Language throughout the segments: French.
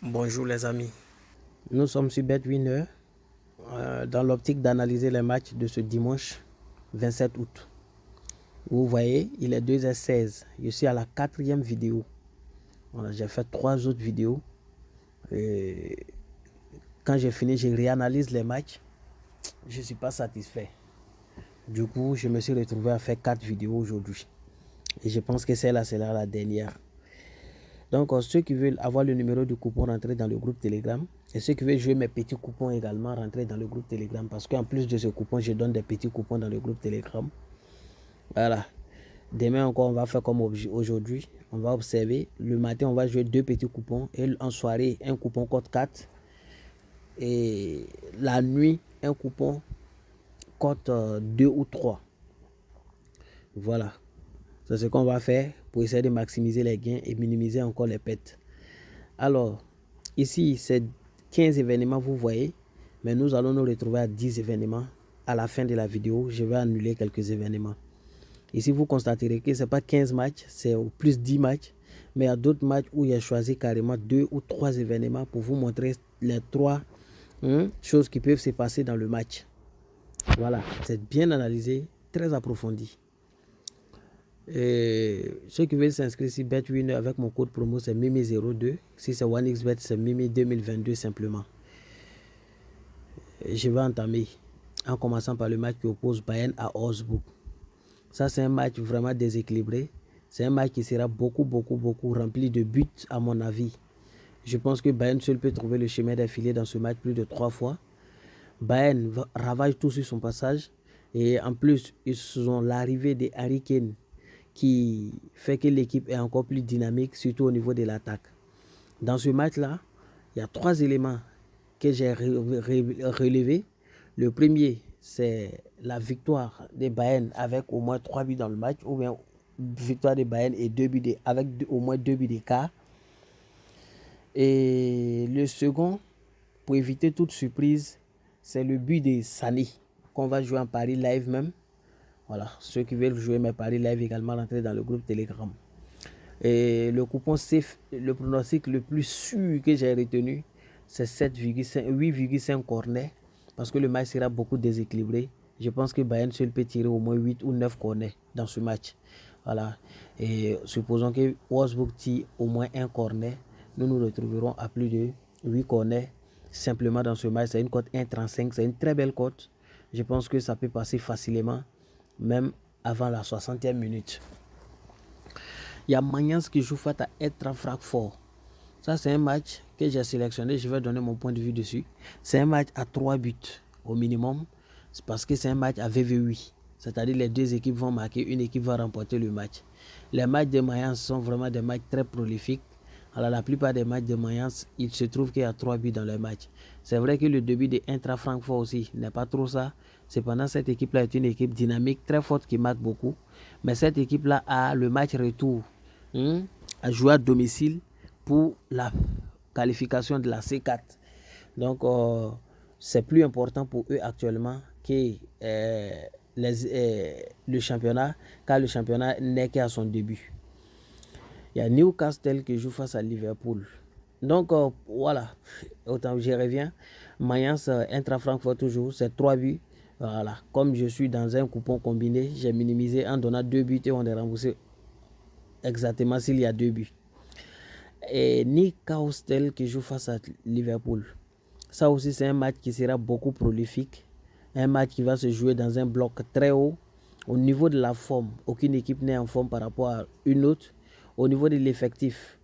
Bonjour les amis, nous sommes sur BetWinner dans l'optique d'analyser les matchs de ce dimanche 27 août. Vous voyez, il est 2h16, je suis à la 4e vidéo. Voilà, j'ai fait 3 autres vidéos. Et quand j'ai fini, je réanalyse les matchs. Je ne suis pas satisfait. Du coup, je me suis retrouvé à faire 4 vidéos aujourd'hui. Et je pense que celle-là sera la dernière. Donc, ceux qui veulent avoir le numéro du coupon, rentrer dans le groupe Telegram. Et ceux qui veulent jouer mes petits coupons également, rentrer dans le groupe Telegram. Parce qu'en plus de ce coupon, je donne des petits coupons dans le groupe Telegram. Voilà. Demain encore, on va faire comme aujourd'hui. On va observer. Le matin, on va jouer 2 petits coupons. Et en soirée, un coupon code 4. Et la nuit, un coupon code 2 ou 3. Voilà. C'est ce qu'on va faire pour essayer de maximiser les gains et minimiser encore les pertes. Alors, ici, c'est 15 événements, vous voyez. Mais nous allons nous retrouver à 10 événements. À la fin de la vidéo, je vais annuler quelques événements. Ici, vous constaterez que ce n'est pas 15 matchs, c'est au plus 10 matchs. Mais il y a d'autres matchs où il a choisi carrément 2 ou 3 événements pour vous montrer les 3 choses qui peuvent se passer dans le match. Voilà, c'est bien analysé, très approfondi. Et ceux qui veulent s'inscrire sur BetWinner avec mon code promo, c'est Mimi02. Si c'est OneXBet, c'est Mimi2022 simplement. Et je vais entamer en commençant par le match qui oppose Bayern à Augsbourg. Ça, c'est un match vraiment déséquilibré. C'est un match qui sera beaucoup rempli de buts à mon avis. Je pense que Bayern seul peut trouver le chemin d'affilée dans ce match plus de 3 fois. Bayern ravage tout sur son passage. Et en plus, ils ont l'arrivée de Harry Kane qui fait que l'équipe est encore plus dynamique, surtout au niveau de l'attaque. Dans ce match-là, il y a 3 éléments que j'ai relevés. Le premier, c'est la victoire des Bayern avec au moins 3 buts dans le match, ou bien victoire des Bayern et 2 buts avec au moins 2 buts d'écart. Et le second, pour éviter toute surprise, c'est le but de Sané, qu'on va jouer en Paris live même. Voilà, ceux qui veulent jouer mes paris live également, rentrer dans le groupe Telegram. Et le coupon safe, le pronostic le plus sûr que j'ai retenu, c'est 8,5 corners. Parce que le match sera beaucoup déséquilibré. Je pense que Bayern seul peut tirer au moins 8 ou 9 corners dans ce match. Voilà. Et supposons que Wolfsburg tire au moins un corner. Nous nous retrouverons à plus de 8 corners simplement dans ce match. C'est une cote 1,35. C'est une très belle cote. Je pense que ça peut passer facilement, même avant la 60e minute. Il y a Mayence qui joue face à Eintracht Francfort. Ça, c'est un match que j'ai sélectionné. Je vais donner mon point de vue dessus. C'est un match à 3 buts au minimum. C'est parce que c'est un match à VV8. C'est-à-dire les deux équipes vont marquer, une équipe va remporter le match. Les matchs de Mayence sont vraiment des matchs très prolifiques. Alors la plupart des matchs de Mayence, il se trouve qu'il y a 3 buts dans les matchs. C'est vrai que le début de Eintracht Francfort aussi n'est pas trop ça. Cependant, cette équipe-là est une équipe dynamique, très forte, qui marque beaucoup. Mais cette équipe-là a le match retour à jouer à domicile pour la qualification de la C4. Donc, c'est plus important pour eux actuellement que le championnat, car le championnat n'est qu'à son début. Il y a Newcastle qui joue face à Liverpool. Donc, voilà, autant je reviens. Mayence, Eintracht Francfort toujours, c'est 3 buts. Voilà, comme je suis dans un coupon combiné, j'ai minimisé en donnant 2 buts et on est remboursé exactement s'il y a 2 buts. Et Newcastle qui joue face à Liverpool. Ça aussi, c'est un match qui sera beaucoup prolifique. Un match qui va se jouer dans un bloc très haut. Au niveau de la forme, aucune équipe n'est en forme par rapport à une autre. Au niveau de l'effectif,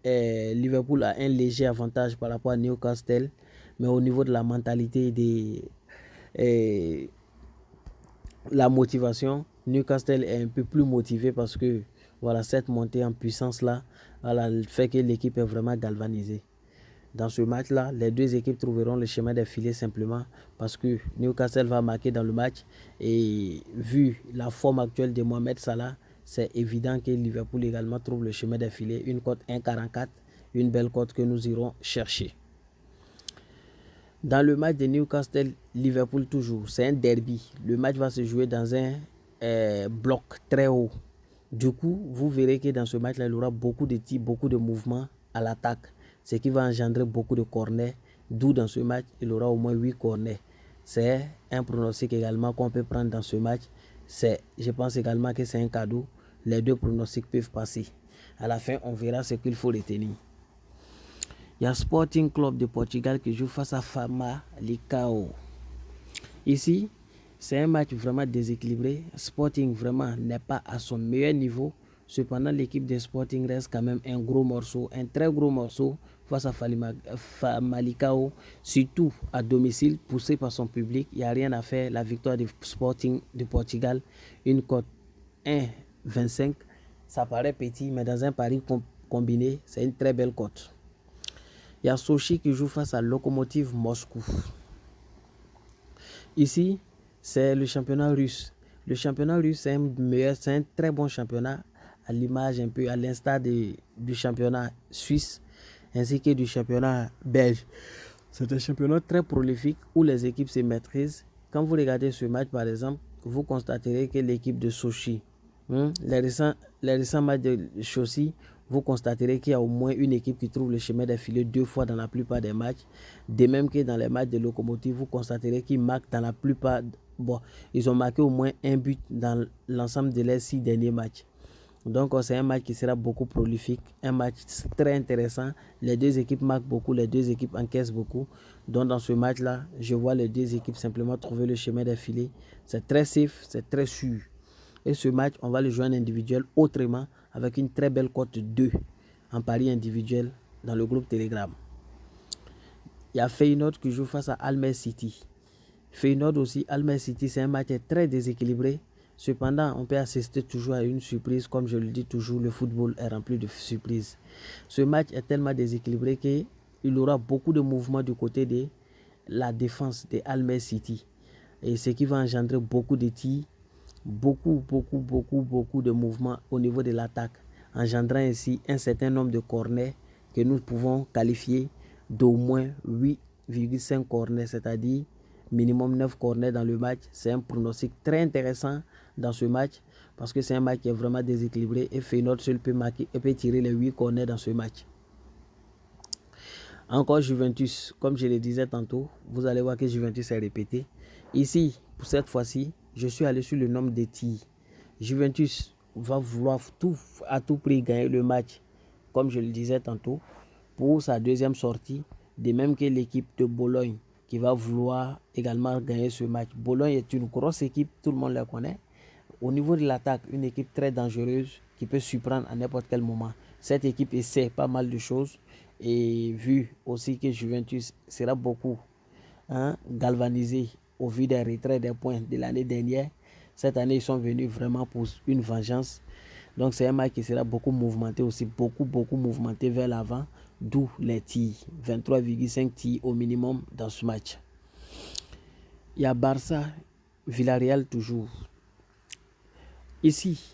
Liverpool a un léger avantage par rapport à Newcastle. Mais au niveau de la mentalité et la motivation, Newcastle est un peu plus motivé parce que voilà, cette montée en puissance là, voilà, fait que l'équipe est vraiment galvanisée. Dans ce match-là, les deux équipes trouveront le chemin des filets simplement parce que Newcastle va marquer dans le match. Et vu la forme actuelle de Mohamed Salah, c'est évident que Liverpool également trouve le chemin des filets. Une cote 1,44, une belle cote que nous irons chercher. Dans le match de Newcastle-Liverpool toujours, c'est un derby. Le match va se jouer dans un bloc très haut. Du coup, vous verrez que dans ce match-là, il y aura beaucoup de tirs, beaucoup de mouvements à l'attaque. ce qui va engendrer beaucoup de corners, d'où dans ce match, il aura au moins 8 corners. C'est un pronostic également qu'on peut prendre dans ce match. Je pense également que c'est un cadeau. Les deux pronostics peuvent passer. À la fin, on verra ce qu'il faut retenir. Il y a Sporting Club de Portugal qui joue face à Famalicão. Ici, c'est un match vraiment déséquilibré. Sporting vraiment n'est pas à son meilleur niveau. Cependant, l'équipe de Sporting reste quand même un gros morceau, un très gros morceau face à Famalicão, surtout à domicile, poussé par son public. Il n'y a rien à faire. La victoire du Sporting de Portugal, une cote 1,25. Ça paraît petit, mais dans un pari combiné, c'est une très belle cote. Il y a Sochi qui joue face à Lokomotiv Moscou. Ici, c'est le championnat russe. Le championnat russe, c'est un très bon championnat, à l'image un peu, à l'instar du championnat suisse, ainsi que du championnat belge. C'est un championnat très prolifique où les équipes se maîtrisent. Quand vous regardez ce match, par exemple, vous constaterez que l'équipe de Sochi, les récents matchs de Sochi, vous constaterez qu'il y a au moins une équipe qui trouve le chemin des filets 2 fois dans la plupart des matchs. De même que dans les matchs de Lokomotiv, vous constaterez qu'ils marquent dans la plupart. Bon, ils ont marqué au moins un but dans l'ensemble de leurs 6 derniers matchs. Donc, c'est un match qui sera beaucoup prolifique, un match très intéressant. Les deux équipes marquent beaucoup, les deux équipes encaissent beaucoup. Donc, dans ce match-là, je vois les deux équipes simplement trouver le chemin des filets. C'est très safe, c'est très sûr. Et ce match, on va le jouer en individuel autrement avec une très belle cote 2 en pari individuel dans le groupe Telegram. Il y a Feyenoord qui joue face à Almere City. Feyenoord aussi, Almere City, c'est un match très déséquilibré. Cependant, on peut assister toujours à une surprise. Comme je le dis toujours, le football est rempli de surprises. Ce match est tellement déséquilibré qu'il aura beaucoup de mouvements du côté de la défense de Almere City. Et ce qui va engendrer beaucoup de tirs, beaucoup de mouvements au niveau de l'attaque, engendrant ainsi un certain nombre de corners que nous pouvons qualifier d'au moins 8,5 corners, c'est-à-dire minimum 9 corners dans le match. C'est un pronostic très intéressant dans ce match parce que c'est un match qui est vraiment déséquilibré et Feyenoord seul peut marquer et peut tirer les 8 corners dans ce match. Encore Juventus, comme je le disais tantôt, vous allez voir que Juventus est répété. Ici, pour cette fois-ci, je suis allé sur le nombre de tirs. Juventus va vouloir à tout prix gagner le match, comme je le disais tantôt, pour sa deuxième sortie, de même que l'équipe de Bologne qui va vouloir également gagner ce match. Bologne est une grosse équipe, tout le monde la connaît. Au niveau de l'attaque, une équipe très dangereuse qui peut surprendre à n'importe quel moment. Cette équipe essaie pas mal de choses et vu aussi que Juventus sera beaucoup galvanisé au vu des retraits des points de l'année dernière, cette année ils sont venus vraiment pour une vengeance. Donc c'est un match qui sera beaucoup mouvementé aussi, beaucoup mouvementé vers l'avant, d'où les tirs, 23,5 tirs au minimum dans ce match. Il y a Barça, Villarreal toujours. Ici,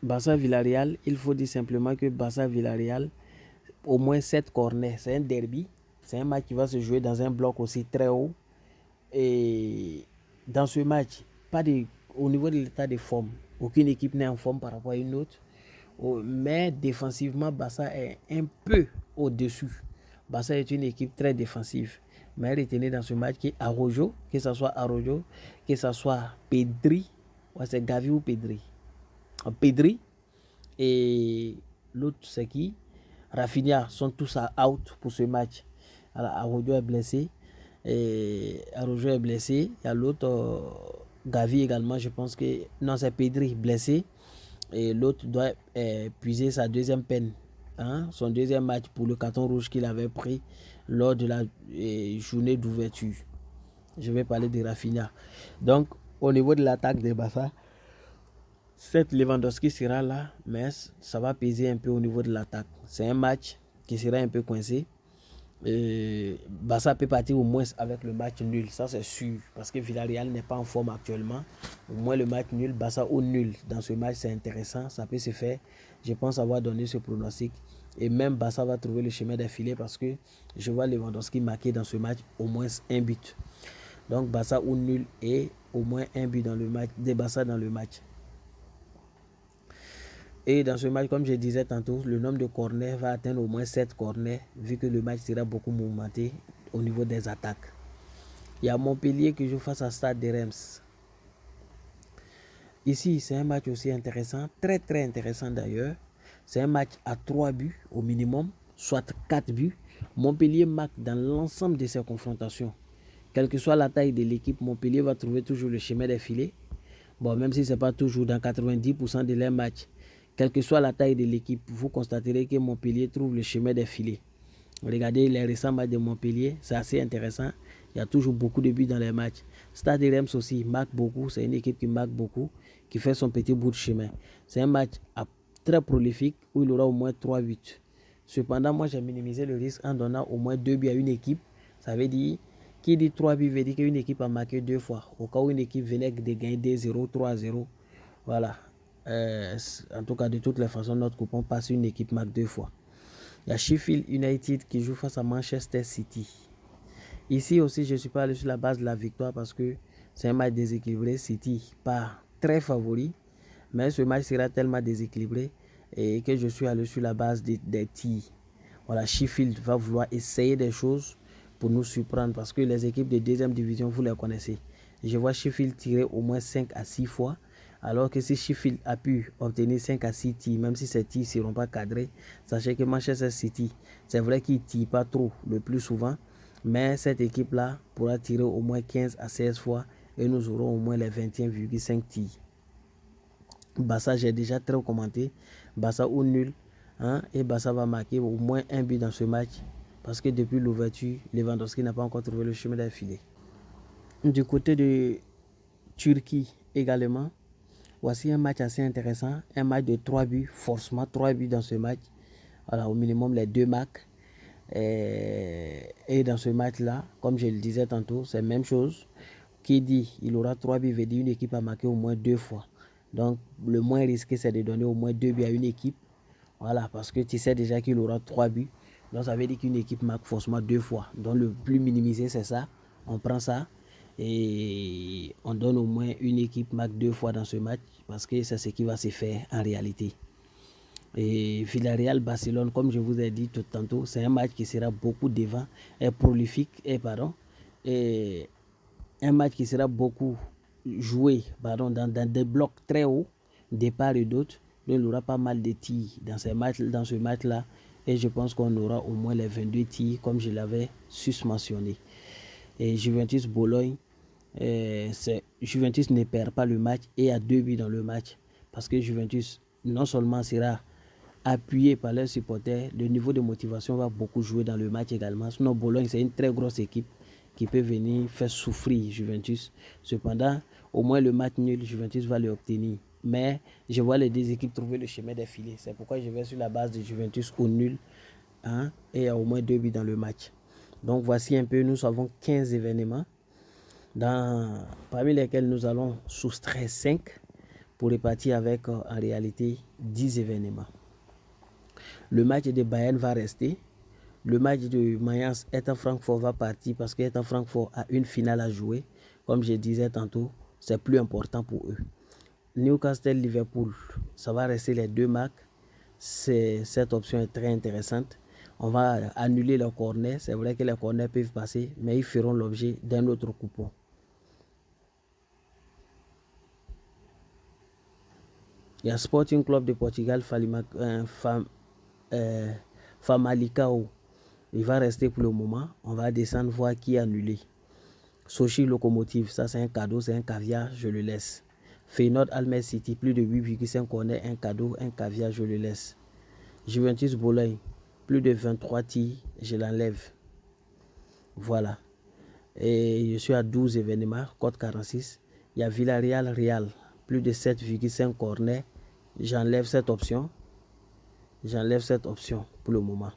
Barça-Villarreal, il faut dire simplement que Barça-Villarreal, au moins 7 corners, c'est un derby, c'est un match qui va se jouer dans un bloc aussi très haut. Et dans ce match, au niveau de l'état de forme, aucune équipe n'est en forme par rapport à une autre. Mais défensivement, Barça est un peu au-dessus. Barça est une équipe très défensive. Mais retenez dans ce match Araujo, que ce soit Araujo, que ce soit Pedri, ouais, c'est Gavi ou Pedri. Pedri et l'autre c'est qui? Rafinha sont tous out pour ce match. Alors, Araujo est blessé. Araujo est blessé. Il y a l'autre, Gavi également, je pense que... Non, c'est Pedri blessé. Et l'autre doit puiser sa deuxième peine. Son deuxième match pour le carton rouge qu'il avait pris lors de la journée d'ouverture. Je vais parler de Rafinha. Donc, au niveau de l'attaque de Barça, cette Lewandowski sera là, mais ça va peser un peu au niveau de l'attaque. C'est un match qui sera un peu coincé. Barça peut partir au moins avec le match nul, ça c'est sûr, parce que Villarreal n'est pas en forme actuellement. Au moins le match nul, Barça au nul dans ce match, c'est intéressant, ça peut se faire. Je pense avoir donné ce pronostic. Et même Barça va trouver le chemin des filets parce que je vois Lewandowski marquer dans ce match au moins un but. Donc Barça au nul et au moins un but dans le match, des Barça dans le match. Et dans ce match, comme je disais tantôt, le nombre de corners va atteindre au moins 7 corners, vu que le match sera beaucoup mouvementé au niveau des attaques. Il y a Montpellier qui joue face à Stade de Reims. Ici, c'est un match aussi intéressant, très intéressant d'ailleurs. C'est un match à 3 buts au minimum, soit 4 buts. Montpellier marque dans l'ensemble de ses confrontations. Quelle que soit la taille de l'équipe, Montpellier va trouver toujours le chemin des filets. Bon, même si ce n'est pas toujours dans 90% de leurs matchs, quelle que soit la taille de l'équipe, vous constaterez que Montpellier trouve le chemin des filets. Regardez les récents matchs de Montpellier, c'est assez intéressant. Il y a toujours beaucoup de buts dans les matchs. Stade de Reims aussi marque beaucoup, c'est une équipe qui marque beaucoup, qui fait son petit bout de chemin. C'est un match très prolifique où il aura au moins 3 buts. Cependant, moi j'ai minimisé le risque en donnant au moins 2 buts à une équipe. Ça veut dire, qui dit 3 buts veut dire qu'une équipe a marqué 2 fois. Au cas où une équipe venait de gagner 2-0, 3-0. Voilà. En tout cas, de toutes les façons, notre coupon passe une équipe marque 2 fois. Il y a Sheffield United qui joue face à Manchester City. Ici aussi, je ne suis pas allé sur la base de la victoire parce que c'est un match déséquilibré. City pas très favori, mais ce match sera tellement déséquilibré et que je suis allé sur la base des tirs. Voilà, Sheffield va vouloir essayer des choses pour nous surprendre parce que les équipes de deuxième division, vous les connaissez. Je vois Sheffield tirer au moins 5 à 6 fois. Alors que si Sheffield a pu obtenir 5 à 6 tirs, même si ces tirs ne seront pas cadrés, sachez que Manchester City, c'est vrai qu'il ne tire pas trop le plus souvent, mais cette équipe-là pourra tirer au moins 15 à 16 fois et nous aurons au moins les 21,5 tirs. Barça, j'ai déjà très commenté. Barça ou nul. Et Barça va marquer au moins un but dans ce match parce que depuis l'ouverture, Lewandowski n'a pas encore trouvé le chemin d'affilée. Du côté de Turquie également, voici un match assez intéressant, un match de 3 buts, forcément 3 buts dans ce match. Voilà, au minimum les 2 marques. Et dans ce match-là, comme je le disais tantôt, c'est la même chose. Qui dit il aura 3 buts veut dire une équipe a marqué au moins 2 fois. Donc, le moins risqué, c'est de donner au moins 2 buts à une équipe. Voilà, parce que tu sais déjà qu'il aura 3 buts. Donc, ça veut dire qu'une équipe marque forcément 2 fois. Donc, le plus minimisé, c'est ça. On prend ça et on donne au moins une équipe marque 2 fois dans ce match parce que c'est ce qui va se faire en réalité. Et Villarreal-Barcelone, comme je vous ai dit tout tantôt, c'est un match qui sera beaucoup devant, prolifique, et un match qui sera beaucoup joué dans des blocs très hauts, de part et d'autre. Donc, il y aura pas mal de tirs dans ce match-là. Et je pense qu'on aura au moins les 22 tirs, comme je l'avais susmentionné. Et Juventus-Bologne, Juventus ne perd pas le match et a 2 buts dans le match. Parce que Juventus, non seulement sera appuyé par leurs supporters, le niveau de motivation va beaucoup jouer dans le match également. Sinon, Bologne, c'est une très grosse équipe qui peut venir faire souffrir Juventus. Cependant, au moins le match nul, Juventus va l'obtenir. Mais je vois les deux équipes trouver le chemin des filets. C'est pourquoi je vais sur la base de Juventus au nul et à au moins 2 buts dans le match. Donc voici un peu, nous avons 15 événements parmi lesquels nous allons soustraire 5 pour répartir avec en réalité 10 événements. Le match de Bayern va rester. Le match de Mayence Eintracht Francfort va partir parce qu'Eintracht Francfort a une finale à jouer. Comme je disais tantôt, c'est plus important pour eux. Newcastle-Liverpool, ça va rester les 2 marques. Cette option est très intéressante. On va annuler les corners. C'est vrai que les corners peuvent passer, mais ils feront l'objet d'un autre coupon. Il y a Sporting Club de Portugal, Famalicão. Il va rester pour le moment. On va descendre voir qui est annulé. Sochi Locomotive, ça c'est un cadeau, c'est un caviar, je le laisse. Feyenoord Almere City, plus de 8,5 corners, un cadeau, un caviar, je le laisse. Juventus Bologne, plus de 23 tirs, je l'enlève. Voilà. Et je suis à 12 événements, code 46. Il y a Villarreal Real, plus de 7,5 corners. J'enlève cette option. J'enlève cette option pour le moment.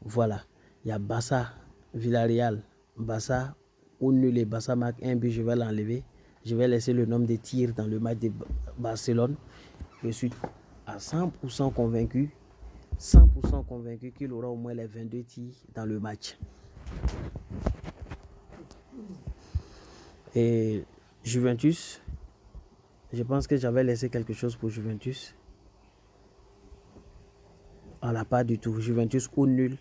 Voilà. Il y a Barça, Villarreal, Barça ou nul et Barça marque un but, je vais l'enlever. Je vais laisser le nombre de tirs dans le match de Barcelone. Je suis à 100% convaincu. 100% convaincu qu'il aura au moins les 22 tirs dans le match. Et Juventus, je pense que j'avais laissé quelque chose pour Juventus. Voilà, pas du tout. Juventus ou nul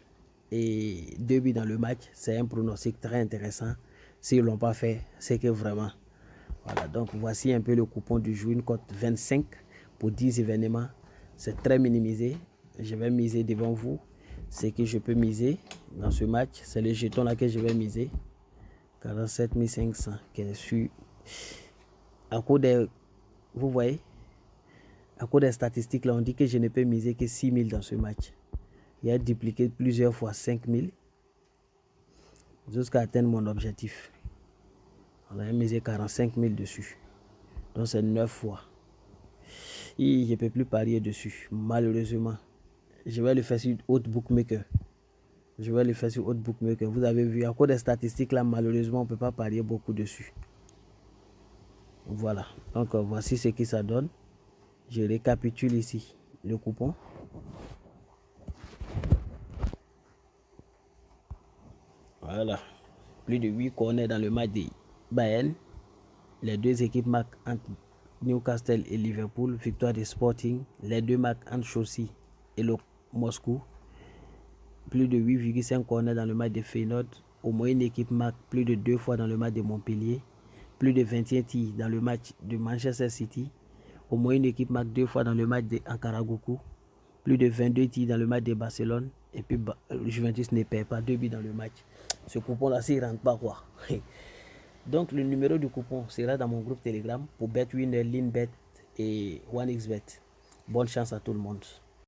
et 2 buts dans le match, c'est un pronostic très intéressant. S'ils ne l'ont pas fait, c'est que vraiment. Voilà, donc voici un peu le coupon du jour, une cote 25 pour 10 événements. C'est très minimisé. Je vais miser devant vous. Ce que je peux miser dans ce match, c'est le jeton là que je vais miser. 47 500 qui est sur. À cause des, vous voyez, à cause des statistiques là, on dit que je ne peux miser que 6 000 dans ce match. Il a dupliqué plusieurs fois 5 000 jusqu'à atteindre mon objectif. On a misé 45 000 dessus. Donc c'est 9 fois. Et je ne peux plus parier dessus, malheureusement. Je vais le faire sur autre bookmaker. Je vais le faire sur autre bookmaker. Vous avez vu, à cause des statistiques là, malheureusement, on ne peut pas parier beaucoup dessus. Voilà. Donc voici ce que ça donne. Je récapitule ici le coupon. Voilà. Plus de 8 corners dans le match de Bayern. Les deux équipes marquent entre Newcastle et Liverpool. Victoire des Sporting. Les deux marquent entre Chelsea et le Moscou. Plus de 8,5 corners dans le match de Feyenoord. Au moins une équipe marque plus de 2 fois dans le match de Montpellier. Plus de 21 tirs dans le match de Manchester City. Au moins une équipe marque 2 fois dans le match de Ankara Gucu. Plus de 22 tirs dans le match de Barcelone. Et puis Juventus ne perd pas 2 buts dans le match. Ce coupon-là, il ne rentre pas quoi. Donc le numéro du coupon sera dans mon groupe Telegram pour BetWinner, LeanBet et OneXBet. Bonne chance à tout le monde.